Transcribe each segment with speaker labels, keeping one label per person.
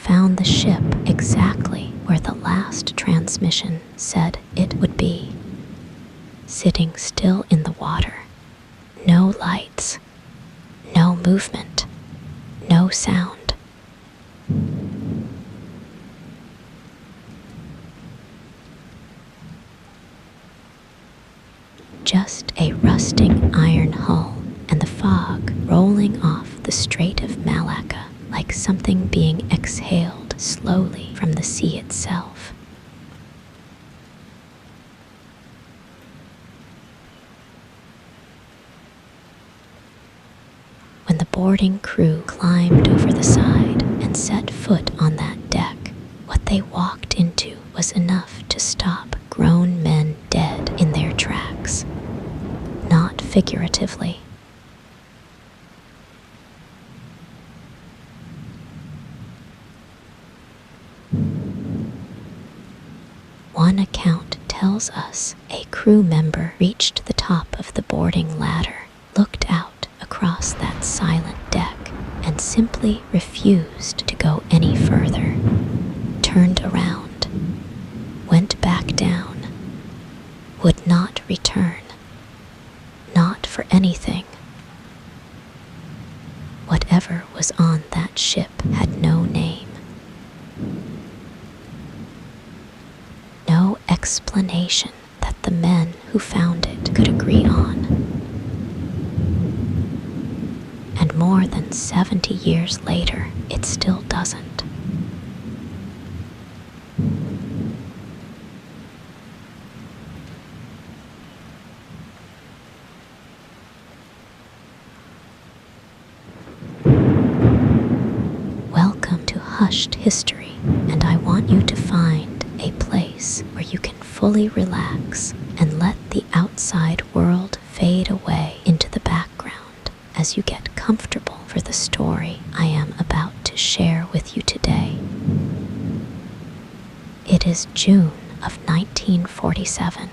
Speaker 1: found the ship exactly where the last transmission said it would be, sitting still in the water. No lights, no movement, no sound. Just a rusting iron hull and the fog rolling off the Strait of Malacca like something being exhaled slowly from the sea itself. When the boarding crew climbed over the side and set foot on that deck, what they walked into was enough to stop grown men dead in their tracks. Not figuratively. One account tells us a crew member reached the top of the boarding ladder, looked out across that silent deck, and simply refused to go any further. Turned around, went back down, would not return. Not for anything. Whatever was on that ship had no name. No explanation that the men who found it could agree on. And more than 70 years later, it still doesn't. Hushed history, and I want you to find a place where you can fully relax and let the outside world fade away into the background as you get comfortable for the story I am about to share with you today. It is June of 1947.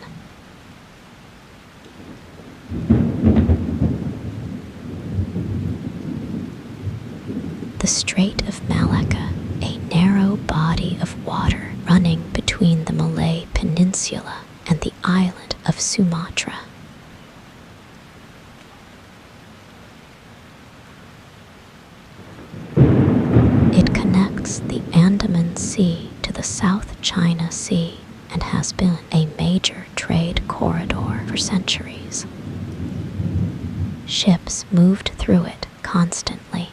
Speaker 1: The Strait of Malacca, a narrow body of water running between the Malay Peninsula and the island of Sumatra. It connects the Andaman Sea to the South China Sea and has been a major trade corridor for centuries. Ships moved through it constantly.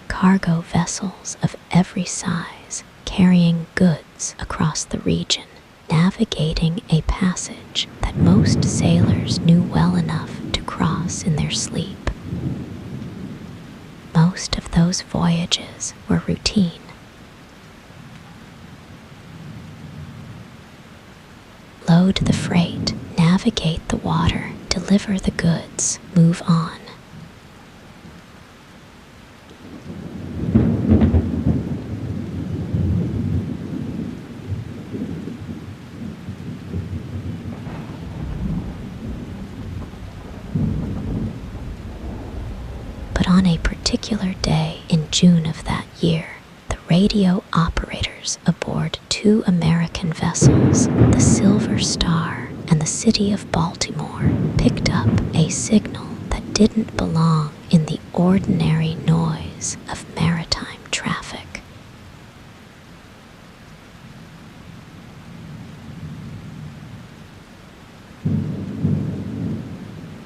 Speaker 1: Cargo vessels of every size carrying goods across the region, navigating a passage that most sailors knew well enough to cross in their sleep. Most of those voyages were routine. Load the freight, navigate the water, deliver the goods, move on. But on a particular day in June of that year, the radio operators aboard two American vessels, the Silver Star and the City of Baltimore, picked up a signal that didn't belong in the ordinary noise of maritime traffic.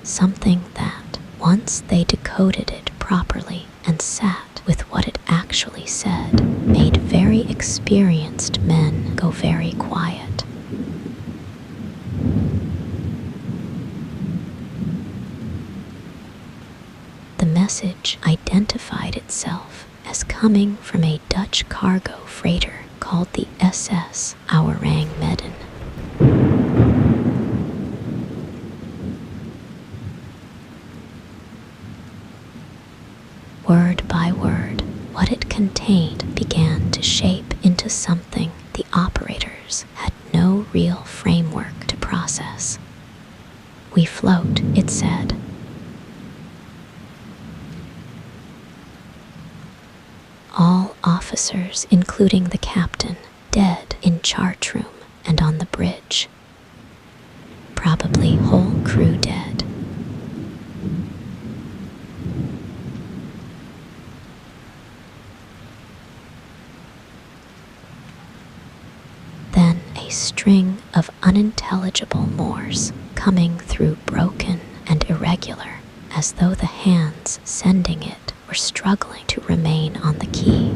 Speaker 1: Something that, once they decoded it properly and sat with what it actually said, made very experienced men go very quiet. The message identified itself as coming from a Dutch cargo freighter called the SS Ourang Medan. Word by word, what it contained began to shape into something the operators had no real framework to process. "We float," it said. All officers, including the captain, dead in chart room and on the bridge. Probably whole crew dead. Then a string of unintelligible Morse coming through broken and irregular, as though the hands sending it were struggling to remain on the key.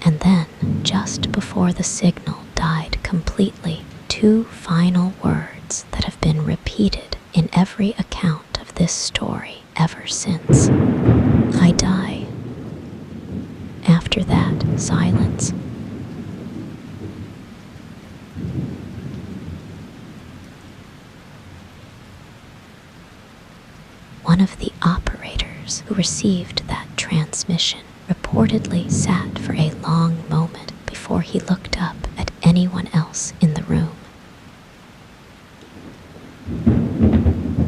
Speaker 1: And then, just before the signal died completely, two final words that have been repeated in every account of this story ever since. "I die." After that, silence. One of the operators who received that transmission reportedly sat for a long moment before he looked up at anyone else in the room.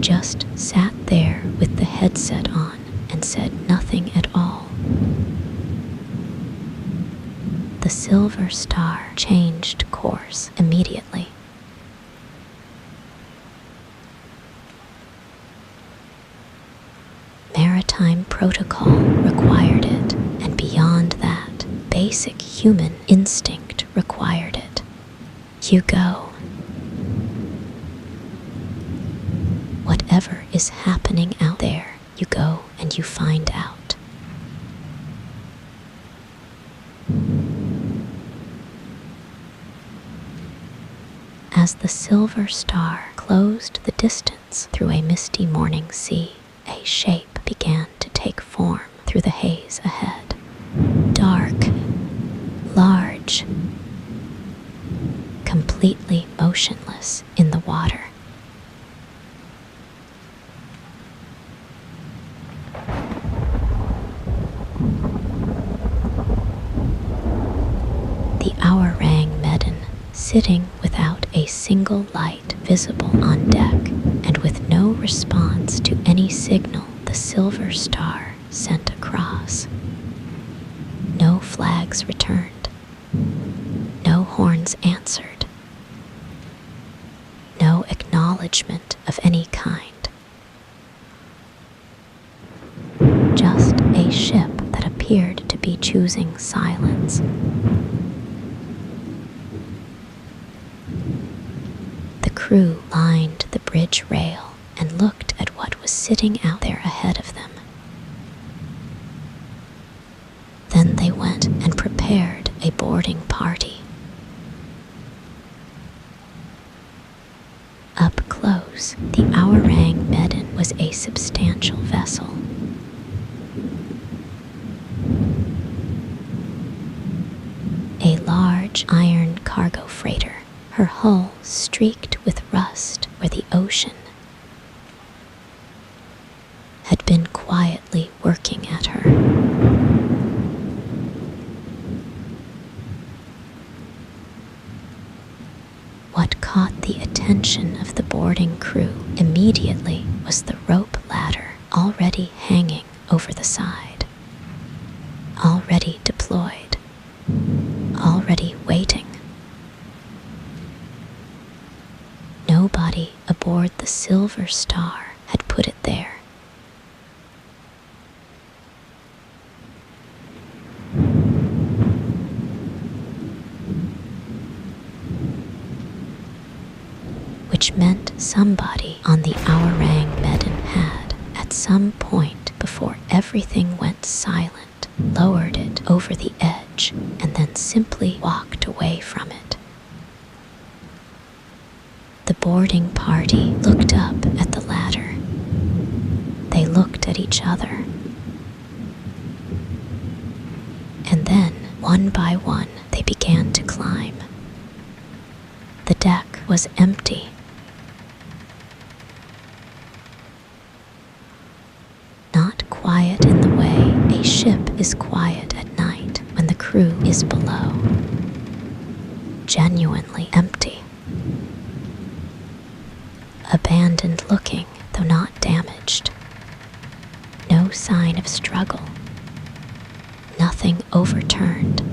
Speaker 1: Just sat there with the headset on and said nothing at all. The Silver Star changed course immediately. Maritime protocol required it, and beyond that, basic human instinct required it. You go. Whatever is happening out there, you go and you find out. As the Silver Star closed the distance through a misty morning sea, a shape began to take form through the haze ahead. Dark, large, completely motionless in the water. The Ourang Medan, sitting without a single light visible on deck, and with no response to any signal the Silver Star sent across. No flags returned. No horns answered. No acknowledgement of any kind. Just a ship that appeared to be choosing silence. The crew lined the bridge rail and looked at what was sitting out there ahead of them. Then they went and prepared a boarding party. Up close, the Ourang Medan was a substantial vessel. A large iron cargo freighter, her hull streaked with rust where the ocean had been quietly working at her. What caught the attention of the boarding crew immediately was the rope ladder already hanging over the side, already deployed, already waiting. Nobody aboard the Silver Star had put it there. Which meant somebody on the Ourang Medan had, at some point before everything went silent, lowered it over the edge and then simply walked away from it. The boarding party looked up at the ladder. They looked at each other. And then, one by one, they began to climb. The deck was empty. Not quiet in the way a ship is quiet at night. crew is below, genuinely empty. Abandoned looking, though not damaged. No sign of struggle. Nothing overturned.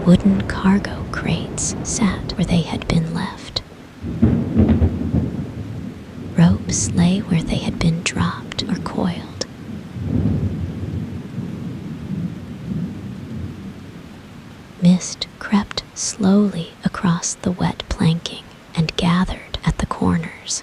Speaker 1: Wooden cargo crates sat where they had been left. Ropes lay where they had been dropped or coiled. Mist crept slowly across the wet planking and gathered at the corners.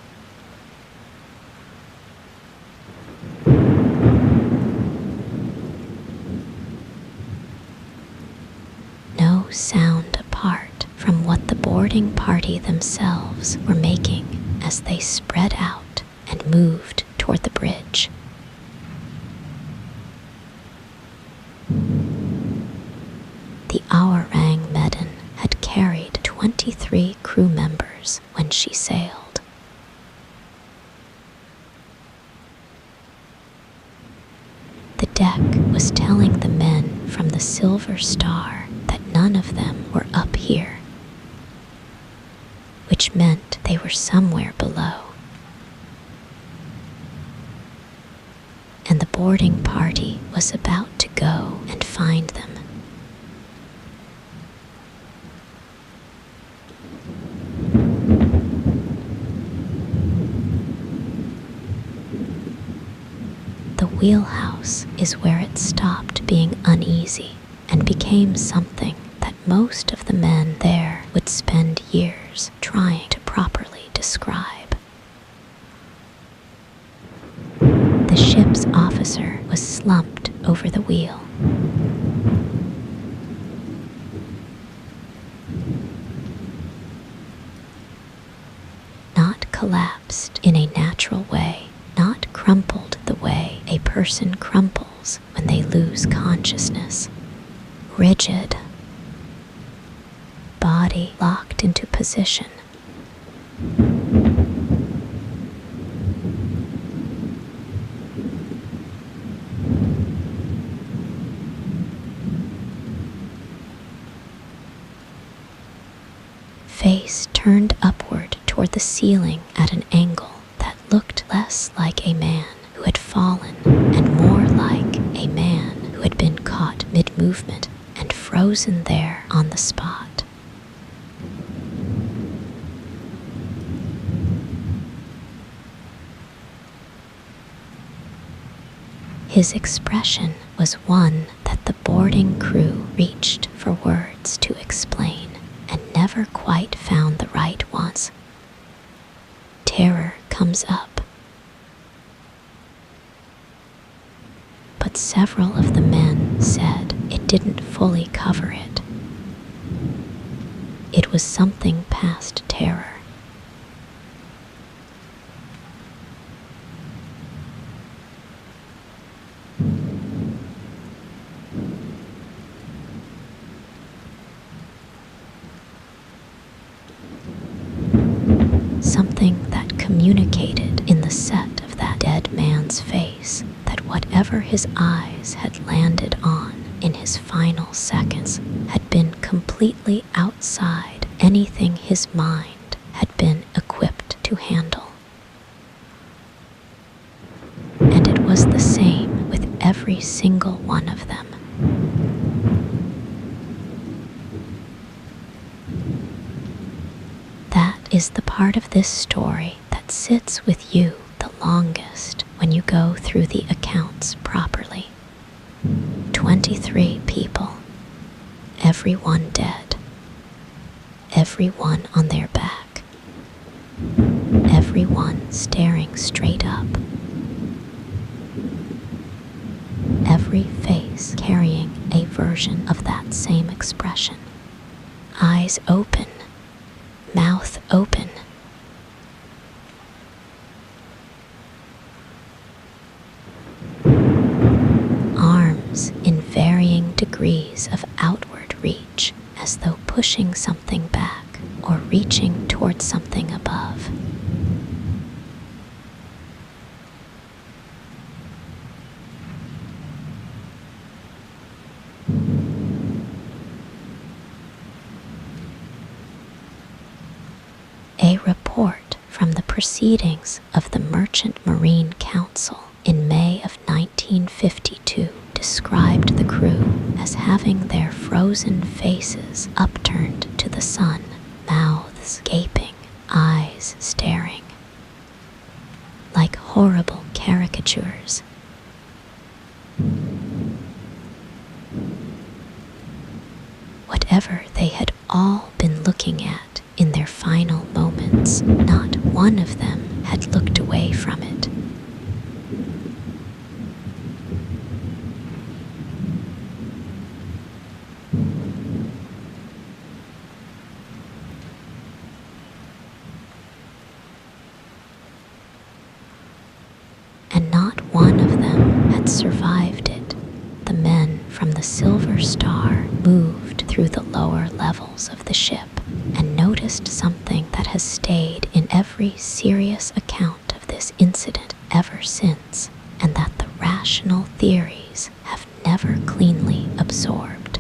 Speaker 1: No sound apart from what the boarding party themselves were making as they spread out and moved toward the bridge. The Ourang Medan had carried 23 crew members when she sailed. The deck was telling the men from the Silver Star that none of them were up here, which meant they were somewhere below. And the boarding party was about to go and find them. The wheelhouse is where it stopped being uneasy and became something that most of the men there would spend years trying to properly describe. The ship's officer was slumped over the wheel. Not collapsed in a natural way, not crumpled the way a person crumples when they lose consciousness. Rigid, body locked into position. Face turned upward toward the ceiling at an angle that looked less like a man who had fallen and more like a man who had been caught mid-movement and frozen there on the spot. His expression was one that the boarding crew reached for words to explain and never quite found the right ones. Terror comes up. But several of the men said it didn't fully cover it. It was something past terror. Something that communicated in the set of that dead man's face that whatever his eyes had landed on in his final seconds had been completely outside anything his mind had been equipped to handle. And it was the same with every single one of them. That is the part of this story that sits with you the longest when you go through the accounts properly. 23 people, everyone dead, everyone on their back, everyone staring straight up, every face carrying a version of that same expression. Eyes open, mouth open. Arms in varying degrees of outward reach, as though pushing something back or reaching towards something above. proceedings of the Merchant Marine Council in May of 1952 described the crew as having their frozen faces upturned to the sun, mouths gaping, eyes staring, like horrible caricatures. Whatever they had all been looking at in their final moments, not one of them had looked away from it. And not one of them had survived it. The men from the Silver Star moved through the lower levels of the ship and noticed something that has stayed in every serious account of this incident ever since, and that the rational theories have never cleanly absorbed.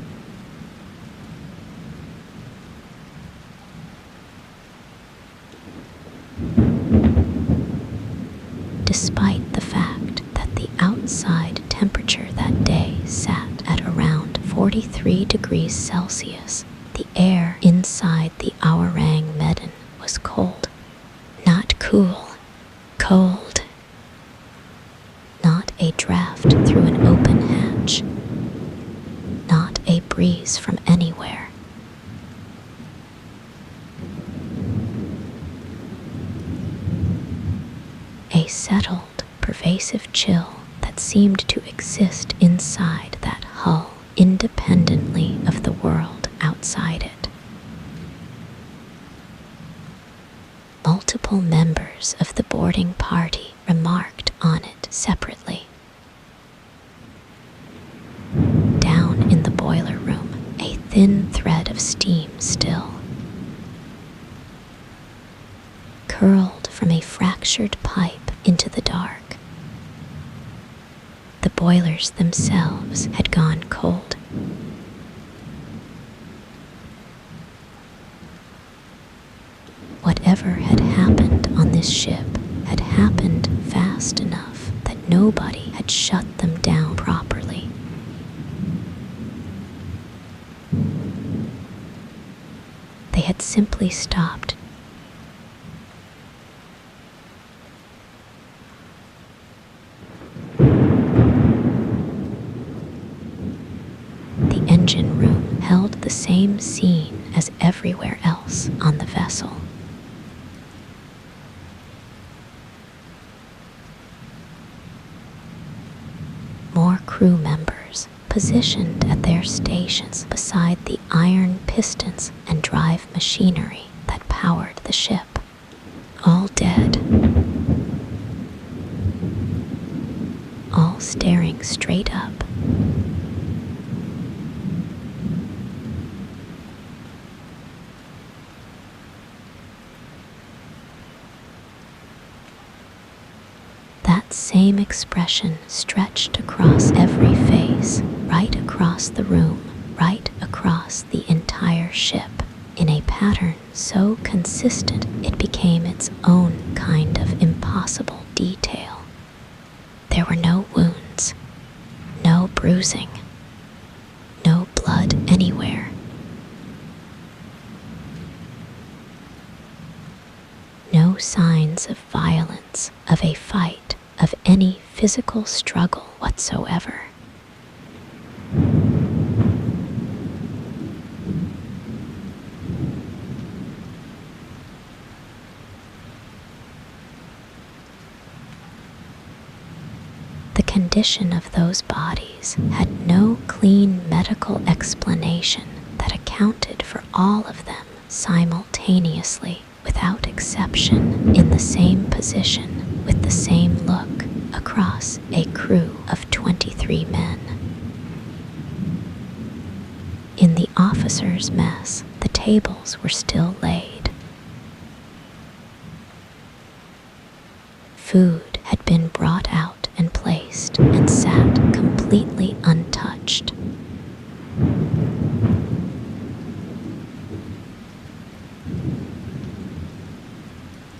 Speaker 1: Despite the fact that the outside temperature that day sat at around 43 degrees Celsius, the air inside the Ourang Medan was cold. Not cool, cold. Not a draft through an open hatch. Not a breeze from anywhere. A settled, pervasive chill that seemed to exist inside that hull, independently of the world outside it. Multiple members of the boarding party remarked on it separately. Down in the boiler room, a thin thread of steam still, curled from a fractured pipe into the dark. The boilers themselves had gone cold. Whatever had happened on this ship had happened fast enough that nobody had shut them down properly. They had simply stopped. The engine room held the same scene as everywhere else on the vessel. More crew members positioned at their stations beside the iron pistons and drive machinery that powered the ship. All dead. All staring straight up. That same expression stretched across every face, right across the room, right across the entire ship, in a pattern so consistent it became its own kind of impossible detail. There were no wounds, no bruising, no blood anywhere. No signs of violence, of a fight, of any physical struggle whatsoever. The condition of those bodies had no clean medical explanation that accounted for all of them simultaneously, without exception, in the same position, with the same look, across a crew of 23 men. In the officers' mess, the tables were still laid. Food had been brought out and placed and sat completely untouched.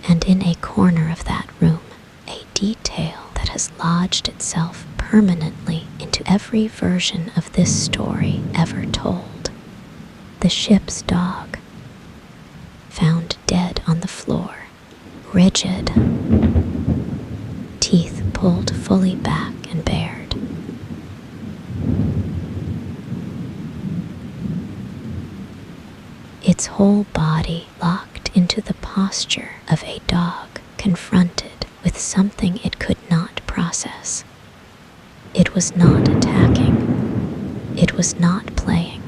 Speaker 1: And in a corner etched itself permanently into every version of this story ever told. The ship's dog, found dead on the floor, rigid, teeth pulled fully back and bared. Its whole body locked into the posture of a dog confronted with something it could not process. It was not attacking. It was not playing.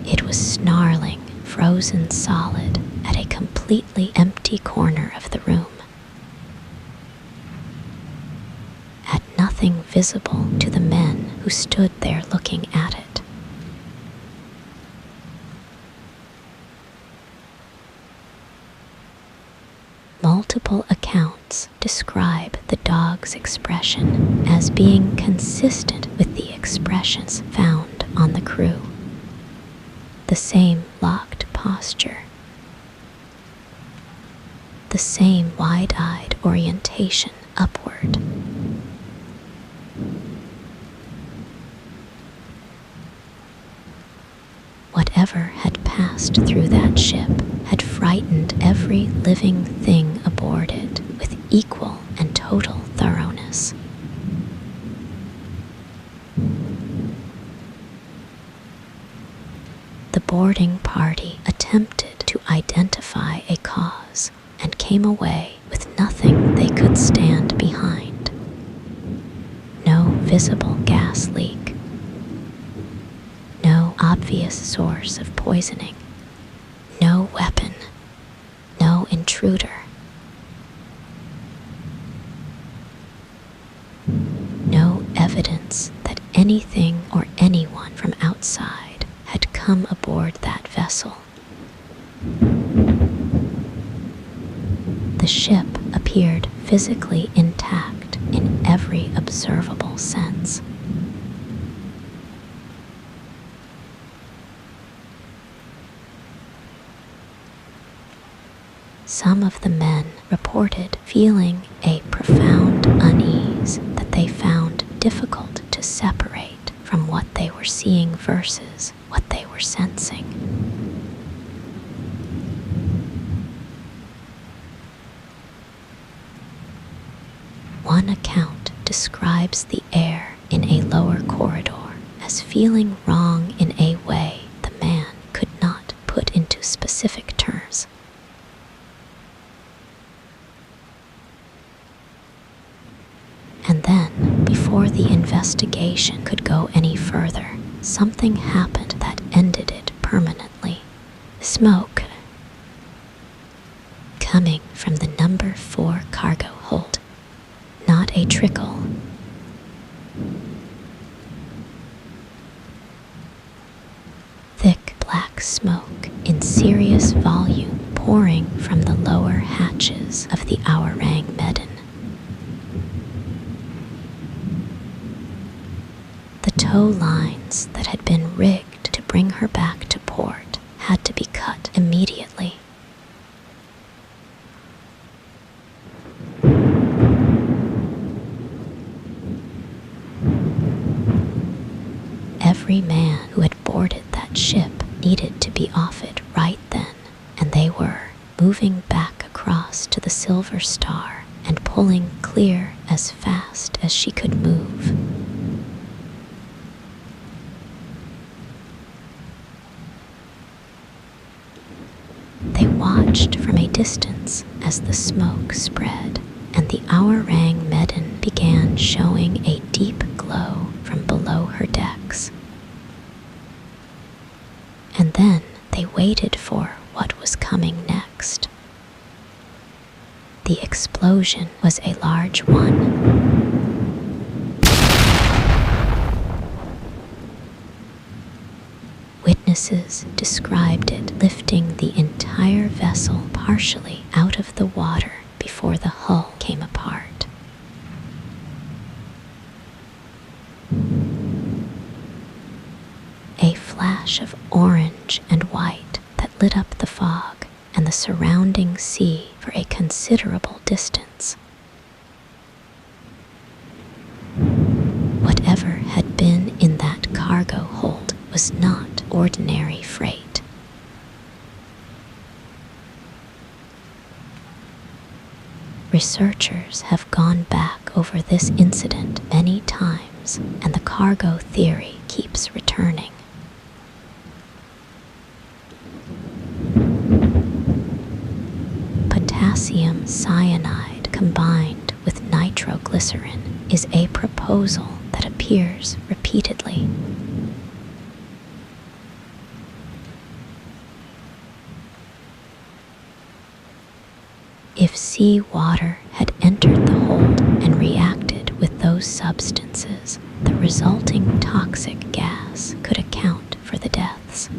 Speaker 1: It was snarling, frozen solid, at a completely empty corner of the room. At nothing visible to the men who stood there looking at it. Multiple accounts describe the dog's expression as being consistent with the expressions found on the crew. The same locked posture, the same wide-eyed orientation upward. Whatever had passed through that ship had frightened every living thing aboard it with equal and total thoroughness. The boarding party attempted to identify a cause and came away with nothing they could stand behind. No visible gas leak. No obvious source of poisoning. No weapon. No intruder. No evidence that anything or anyone from outside had come aboard that vessel. The ship appeared physically intact in every observable sense. Some of the men reported feeling a profound unease that they found difficult to separate from what they were seeing versus what they were sensing. One account describes the air in a lower corridor as feeling wrong in a way the man could not put into specific terms. And then, before the investigation could go any further, something happened that ended it permanently. Smoke coming from the number 4 cargo hold. Not a trickle. Thick black smoke in serious volume pouring from the lower hatches of the Ourang Medan. The tow lines that had been rigged to bring her back to port had to be cut immediately. Every man who had boarded that ship needed to be off it right then, and they were moving back across to the Silver Star and pulling clear as fast as she could move. They watched from a distance as the smoke spread, and the Ourang Medan began showing a deep glow from below her decks. And then they waited for what was coming next. The explosion was a large one. Witnesses described it lifting the entire vessel partially out of the water before the hull came apart. A flash of orange and white that lit up the fog and the surrounding sea for a considerable distance. Whatever had been in that cargo hold was not ordinary freight. Researchers have gone back over this incident many times, and the cargo theory keeps returning. Potassium cyanide combined with nitroglycerin is a proposal that appears repeatedly. If seawater had entered the hold and reacted with those substances, the resulting toxic gas could account for the deaths.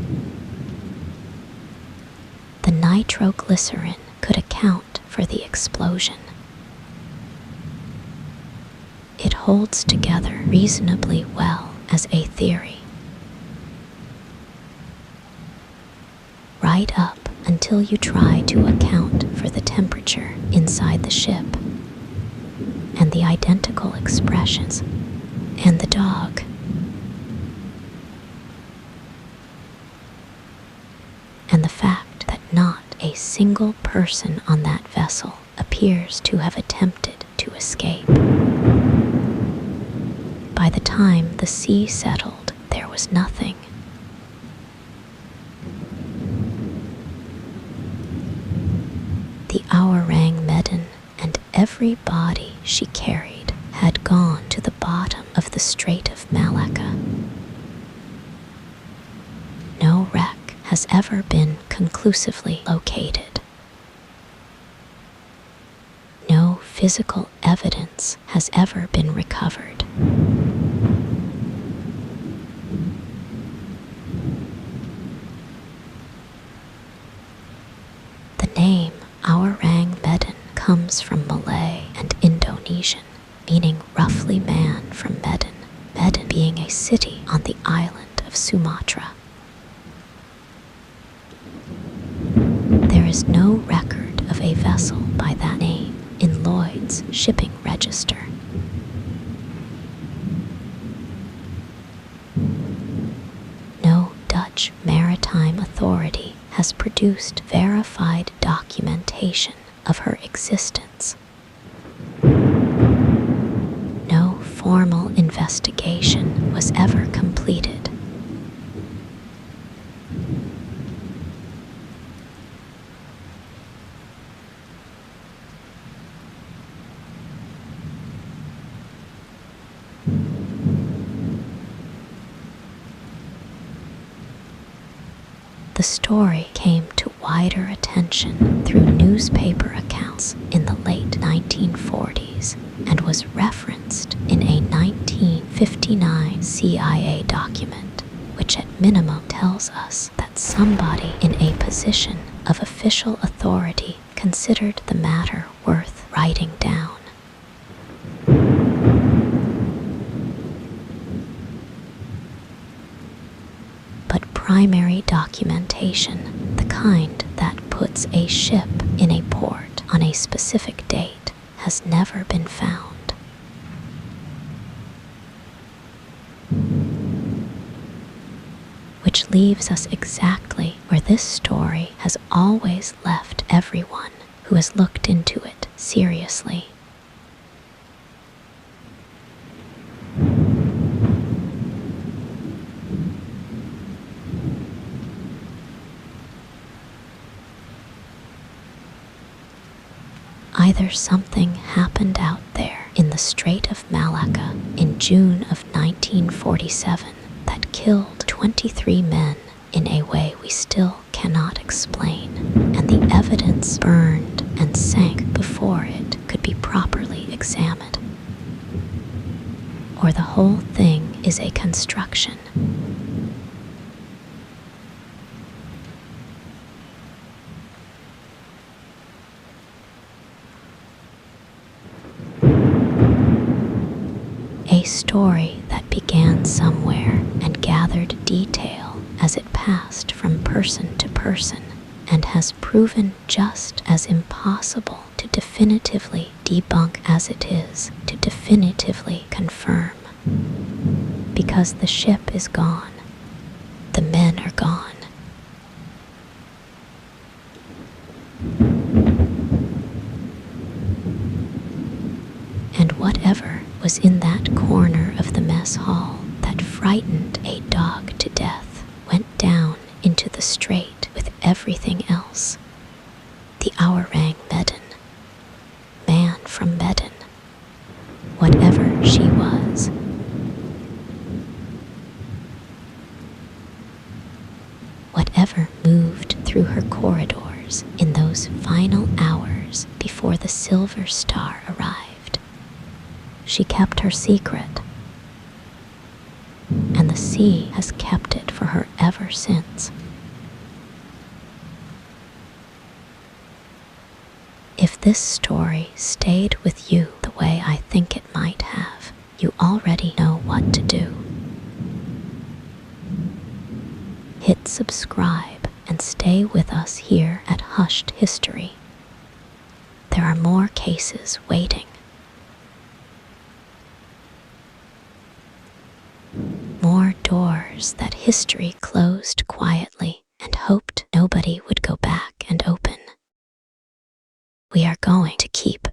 Speaker 1: The nitroglycerin could account for the explosion. It holds together reasonably well as a theory. Right up until you try to account for the temperature inside the ship, and the identical expressions, and the dog. And the fact that not a single person on that vessel appears to have attempted to escape. By the time the sea settled, there was nothing. The Ourang Medan and every body she carried had gone to the bottom of the Strait of Malacca. No wreck has ever been conclusively located. No physical evidence has ever been recovered. The name Ourang Medan comes from Malay and Indonesian, meaning roughly man from Medan, Medan being a city on the island of Sumatra. There is no record of a vessel by that name in Lloyd's shipping register. No Dutch maritime authority has produced verified documentation of her existence. No formal investigation was ever completed. The story came to wider attention through newspaper accounts in the late 1940s and was referenced in a 1959 CIA document, which at minimum tells us that somebody in a position of official authority considered the matter worth writing down. Primary documentation, the kind that puts a ship in a port on a specific date, has never been found. Which leaves us exactly where this story has always left everyone who has looked into it seriously. Either something happened out there in the Strait of Malacca in June of 1947 that killed 23 men in a way we still cannot explain, and the evidence burned and sank before it could be properly examined. Or the whole thing is a construction. A story that began somewhere and gathered detail as it passed from person to person and has proven just as impossible to definitively debunk as it is to definitively confirm. Because the ship is gone, the men are gone. And whatever was in that corner of the mess hall that frightened a dog to death went down into the strait with everything else. The Ourang Medan, man from Medan, whatever she was. Whatever moved through her corridors in those final hours before the Silver Star arrived. She kept her secret, and the sea has kept it for her ever since. If this story stayed with you the way I think it might have, you already know what to do. Hit subscribe and stay with us here at Hushed History. There are more cases waiting. More doors that history closed quietly and hoped nobody would go back and open. We are going to keep